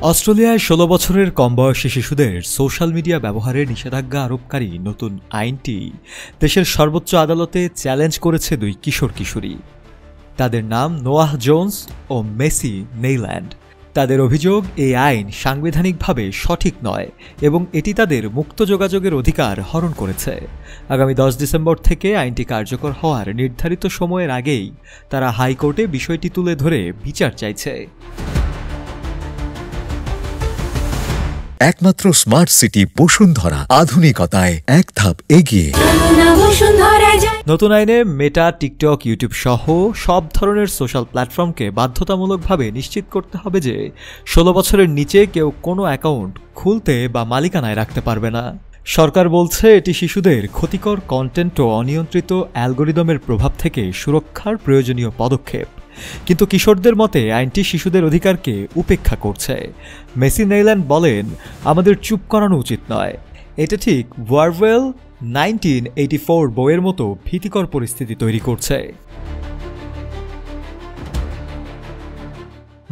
অস্ট্রেলিয়ায় ১৬ বছরের কম বয়সী শিশুদের সোশ্যাল মিডিয়া ব্যবহারে নিষেধাজ্ঞা আরোপকারী নতুন আইনটি দেশের সর্বোচ্চ আদালতে চ্যালেঞ্জ করেছে দুই কিশোর কিশোরী। তাদের নাম নোয়াহ জোন্স ও মেসি নেইল্যান্ড। তাদের অভিযোগ, এই আইন সাংবিধানিকভাবে সঠিক নয় এবং এটি তাদের মুক্ত যোগাযোগের অধিকার হরণ করেছে। আগামী ১০ ডিসেম্বর থেকে আইনটি কার্যকর হওয়ার নির্ধারিত সময়ের আগেই তারা হাইকোর্টে বিষয়টি তুলে ধরে বিচার চাইছে। একমাত্র স্মার্ট সিটি বসুন্ধরা, আধুনিকতায় এক ধাপ এগিয়ে। নতুন আইনে মেটা, টিকটক, ইউটিউব সহ সব ধরনের সোশ্যাল প্ল্যাটফর্মকে বাধ্যতামূলকভাবে নিশ্চিত করতে হবে যে ১৬ বছরের নিচে কেউ কোনো অ্যাকাউন্ট খুলতে বা মালিকানায় রাখতে পারবে না। সরকার বলছে এটি শিশুদের ক্ষতিকর কন্টেন্ট ও অনিয়ন্ত্রিত অ্যালগোরিদমের প্রভাব থেকে সুরক্ষার প্রয়োজনীয় পদক্ষেপ। কিন্তু কিশোরদের মতে আইনটি শিশুদের অধিকারকে উপেক্ষা করছে। মেসি নেইল্যান্ড বলেন, আমাদের চুপ করানো উচিত নয়। এটা ঠিক ওয়ারওয়েল 1984 বইয়ের মতো ভীতিকর পরিস্থিতি তৈরি করছে।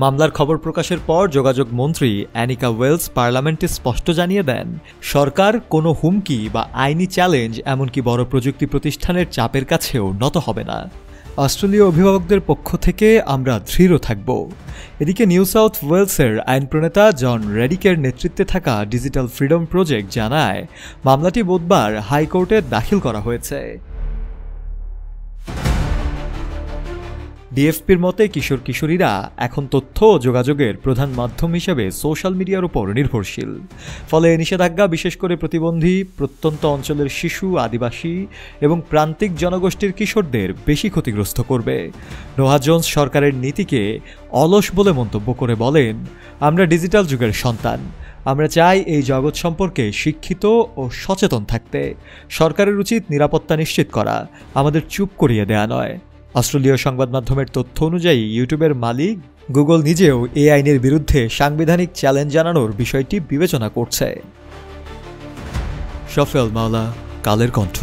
মামলার খবর প্রকাশের পর যোগাযোগ মন্ত্রী অ্যানিকা ওয়েলস পার্লামেন্টে স্পষ্ট জানিয়ে দেন, সরকার কোনো হুমকি বা আইনি চ্যালেঞ্জ, এমনকি বড় প্রযুক্তি প্রতিষ্ঠানের চাপের কাছেও নত হবে না। অস্ট্রেলীয় অভিভাবকদের পক্ষ থেকে আমরা দৃঢ় থাকব। এদিকে নিউ সাউথ ওয়েলসের আইন প্রণেতা জন রেডিকের নেতৃত্বে থাকা ডিজিটাল ফ্রিডম প্রজেক্ট জানায়, মামলাটি বুধবার হাইকোর্টে দাখিল করা হয়েছে। ডিএফপির মতে কিশোর কিশোরীরা এখন তথ্য ও যোগাযোগের প্রধান মাধ্যম হিসেবে সোশ্যাল মিডিয়ার উপর নির্ভরশীল। ফলে নিষেধাজ্ঞা বিশেষ করে প্রতিবন্ধী, প্রত্যন্ত অঞ্চলের শিশু, আদিবাসী এবং প্রান্তিক জনগোষ্ঠীর কিশোরদের বেশি ক্ষতিগ্রস্ত করবে। নোয়াহ জোন্স সরকারের নীতিকে অলস বলে মন্তব্য করে বলেন, আমরা ডিজিটাল যুগের সন্তান। আমরা চাই এই জগৎ সম্পর্কে শিক্ষিত ও সচেতন থাকতে। সরকারের উচিত নিরাপত্তা নিশ্চিত করা, আমাদের চুপ করিয়ে দেয়া নয়। অস্ট্রেলীয় সংবাদ মাধ্যমের তথ্য অনুযায়ী ইউটিউবের মালিক গুগল নিজেও এই আইনের বিরুদ্ধে সাংবিধানিক চ্যালেঞ্জ জানানোর বিষয়টি বিবেচনা করছে। শফেল মাওলা, কালের কণ্ঠ।